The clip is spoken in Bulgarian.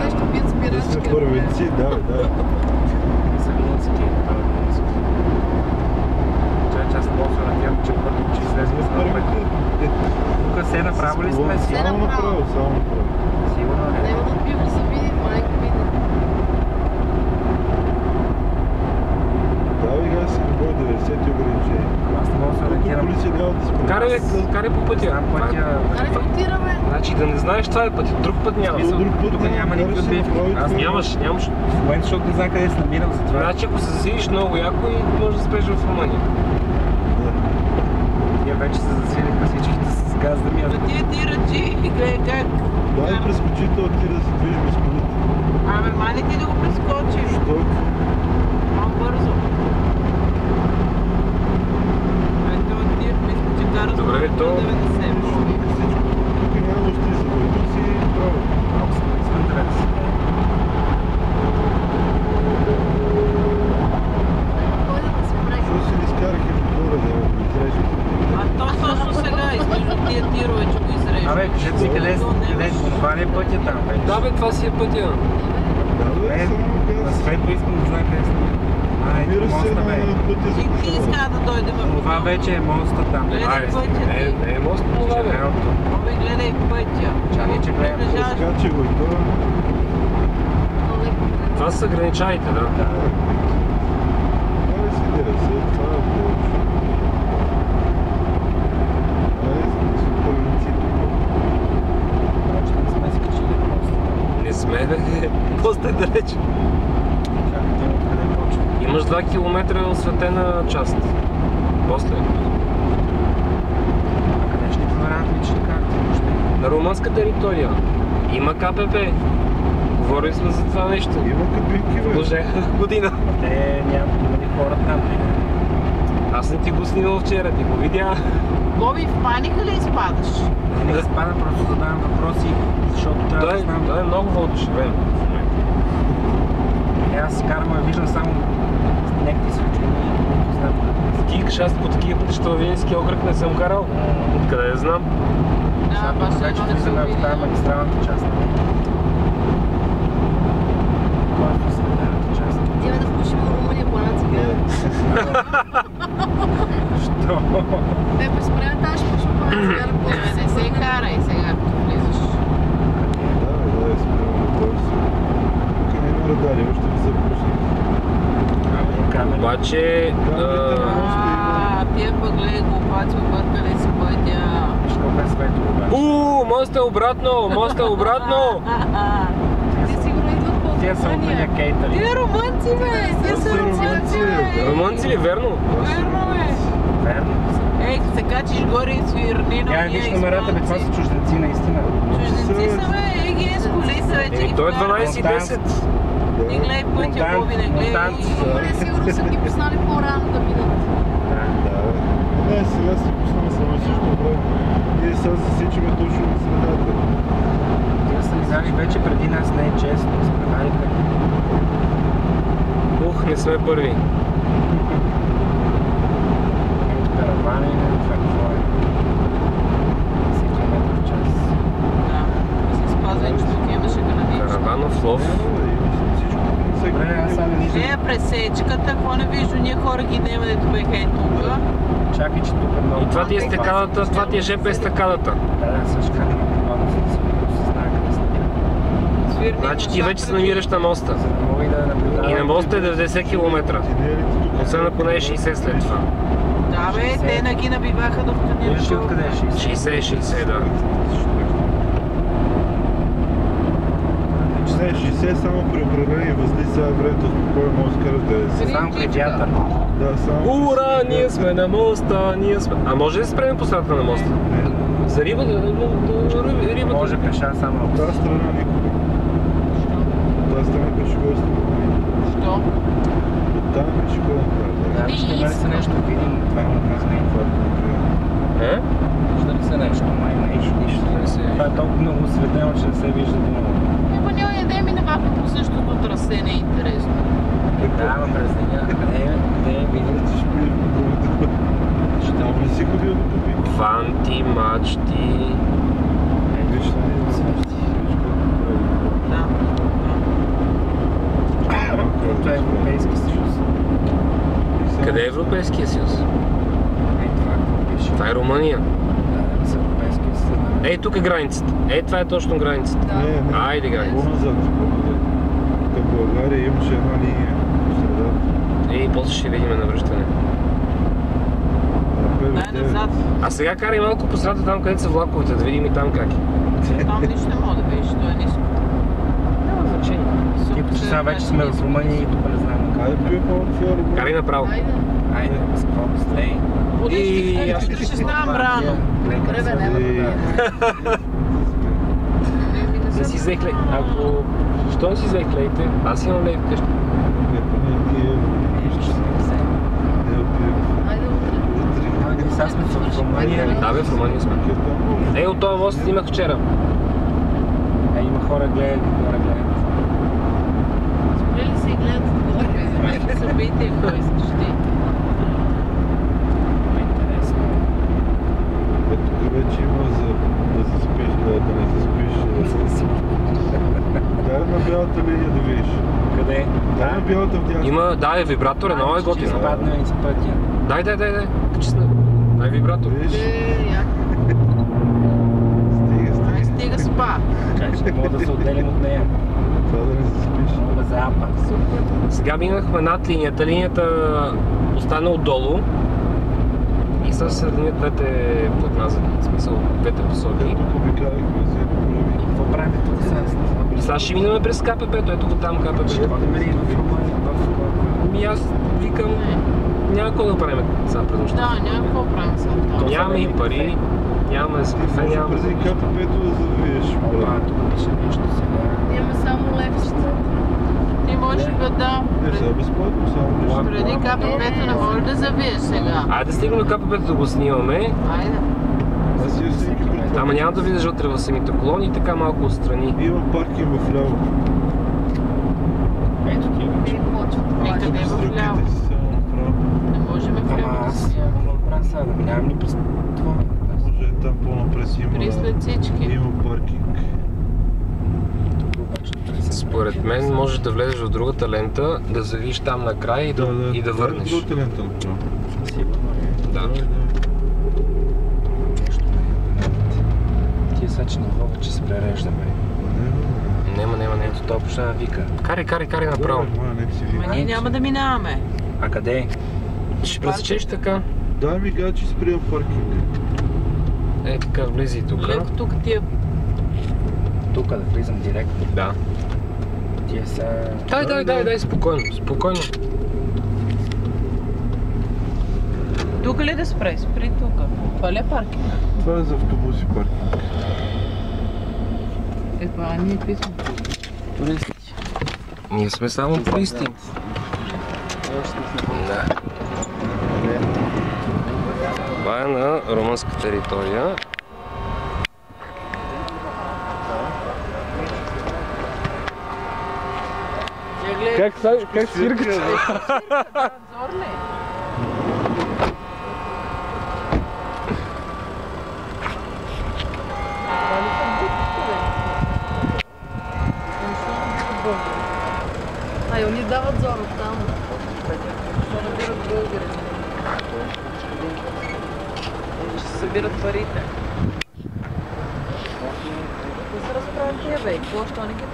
нещо пият спирачки. Да сме първенци, да. Саминиците, аз по-се надявам, че първо, че излезме с това пъти. Тук се направо ли сме си? Само направо. Сигурно ли? Няма да пиво за види, майко види. Да, бе, аз си не бъде 90 ограничения. Аз не мога да се ориентирам. Полиция няма да спре. Карай по пътя. Аре, фактираме. Значи да не знаеш това е пътя, друг път няма. Тук няма никакви отбивки. Аз Нямаш. в момента, защото не знам къде се намирам за това. Значи ако се засилиш много яко и може да спреш в Румъния. Тия вече се засилиха всичките с газ да ми. Тия тирачи и гледай как. Да, и прескочител ти да се движи без колите. Абе, мани ти да го прескочиш. Що? По-бързо. Ето тир, мисля, че кара Добре, то... 90. Тук няма още се бъде. Тук си право. Малко съм извън 90. Кой да се прави? Що си ли изкарах и мотора да изрежеш? А то точно сега, измежду тия тирове, че го изрежеш. Абе, кажете си къде е, това ли е пътя там вече? Да бе, това си е пътя. Да, бе, само На Светло искам да знам къде сме. намира се моста бе. на пътя за Ти иска да дойдем. Това вече е моста там. Гледай пътя ти. Не е мост, това бе. Обе, гледай пътя. Чакай, че гледам. Приближаваш. Скачи го и това. Това са граничарите, да. Това ли си 90? Това е повече. Още не сме скачили моста. Не сме, бе. Моста е далеч. Чакайте откъде почва. Имаш 2 км осветена част. После. Къде ще ни проверяват лични карти? На румънска територия. Има КПП. Говорили сме за това нещо. Има кабинки, бе. Може година. Те има ли хора там? Аз не ти го снимал вчера, ти го видя. Боби, в паника ли изпадаш? Не спада, просто задавам въпроси, защото трябва да знам. Да е много въодушевен в момента. Аз си карам, а виждам само някакви светлини, които знам. Ти викаш, аз по такива пътища във Вински окръг не съм карал. Откъде я знам? Сега тук вече влизаме в тази магистралната част. Това е светената част. Идеме да вкушим в Румъния по една цигара. Що? Не, през време тази ще пушим по една цигара. Не се карай сега, като влизаш. Да, спираме на този. Тук няма радари, още не са пусни. Обаче... Тия пък гледай глупаци, объркали си пътя. Колко е светло обаче? Моста е обратно! Моста е обратно! Те сигурно идват по Тия са от меня кейтъри. Тия румънци, бе! Тия са румънци, бе! Румънци ли, верно? Верно, бе! Верно. Ей, като се качиш горе и свирнина, Я виж номерата, бе, това са чужденци наистина. чужденци са, бе! Ей, ги е с коли са вече. Той е 12:10. Не гледай пътя, Боби, не гледай. Монтант. Сигурно са ги познали по-рано да минат. Да, бе. Не, сега си пуснаме само също време. Ние сега засичаме точно на средата. Тия са изяли вече преди нас, не е честно. Спредариха. Не сме първи. Ето каравани, това какво е? 10 км в час. Да, да се спазвай, че тук имаше граничка. Караванов лов. Добре, аз само виждам. Е, пресечката, какво не вижда, ние хора ги нема, дето беха и тук. Чакай, че тук е много. И това ти е стакадата, това ти е ЖП стакадата. Да, също как се знае къде се. Значи ти вече се намираш на моста. За да мога и да наблюдавам. И на моста е 90 км. Освен ако не е 60 след това. Да, бе, те на ги набиваха докато ние Виж ли откъде е 60? 60, да. 60 само при определени възди, сега времето спокойно може да караш 90. Само при вятър. Да, само. Ура, ние сме на моста, ние сме... А може ли да спреме по средата на моста? За рибата? Рибата. Може пеша само. От тази страна никога. От тази страна пешеходство. Що? От там пешеходно. Да, ще има ли се нещо видим? Това има признание. Вижда ли се нещо? Май нищо не се. Това е толкова много осветено, че не се вижда много. Ема ние ядем и навахме по същото трасе, не е интересно. Да, ама през деня. Те видите, Ще пиеш по другата. Ще не си ходил до кабинки. Ванти, мачти... Виж, Да. Европейския съюз. Това какво пише? Това е Румъния. Да, с Европейския съюз. Ей, тук е границата. Ей, това е точно границата. Не, Айде, граница. По-назад. Към България имаше една линия по средата. Ей, после ще видим навръщане. Най-назад. А сега карай малко по средата там, където са влаковете, да видим и там как е. Там нищо не мога да видиш, то е ниско. Няма значение. Типа, че сега вече сме в Румъния и тук не знам на Айде, пие по-отворено. Карай направо. Айде. Айде, с какво быстрей? И аз Ще ставам рано. Време няма. Не си взех лей. Ако... Що не си взех лейте? Аз имам лей вкъщи. Айде утре. Сега сме в Румъния. Да, бе, в Румъния сме. Ей, от този мост снимах вчера. Има хора гледат, Спри ли си гледат горе? Събитие, кой искаш ти? Интересно. Тук вече има за да заспиш, да не заспиш. Дай на бялата линия да видиш. Къде? Дай на бялата вдясно. Има, да, е вибратор, едно е Ще готино. изпадне из пътя. Дай. Качи се. Дай вибратор. Виж, Як? Ай, стига. стига спа. Чакай, мога да се отделим от нея. Това да не заспиш. Мога да запа. Сега минахме над линията. Линията остана отдолу. И сега се съединят двете платна, в смисъл двете посоки. Тук обикаляхме си проблеми. Какво правим тук сега? Сега ще минаме през КПП-то, ето го там КПП. Ще ходим ли в Румъния? Ами аз викам, няма какво да правим сега през нощта. Да, няма какво правим сега там. Нямаме и пари, нямаме да се Ти кафе, може нямаме преди за нищо. КПП-то да завиеш. А, тук пише нещо сега. Имаме само левчета. Ти можеш да... Не, сега безплатно, само нещо. Преди КПП-то не можеш да завиеш сега. Айде да стигнем до КПП-то да го снимаме. Айде. Аз си всеки пред. Ама няма да видиш вътре в самите колони и така малко отстрани. Има паркинг в ляво. Ето ти вече. Никъде в ляво. Стрелките си само направо. Не можем в Ама ляво да аз си. какво правя сега? Да минавам ли през това? Може е там по-напред При след всички. има паркинг. Тук обаче трябва да се Според мен можеш да влезеш в другата лента, да завиш там накрая и да върнеш. Другата лента направо. Сигурно е. Да. Нещо ме е. Тия са, че не мога, че се пререждаме. Нема. Ето това почна да вика. Карай направо. Нека си вика. Ма ние няма да минаваме. А къде? Ще пресечеш така. Дай ми гачи сприя паркинг. Е, така влезе и тук. Леко тук ти е... Тук да влизам директно. Да. Тия са... Дай, спокойно. Тук ли да спре? Спри тук. Това ли е паркинг? Това е за автобуси паркинг. Това ние писаме. Туристи. Ние сме само туристи. Да. Това е на румънска територия. Как свиркат? Надзор ли? Ай, они дават зор там. Защо набират българи? Ще се събират парите. Да се разправят тия, бе. Какво, що не ги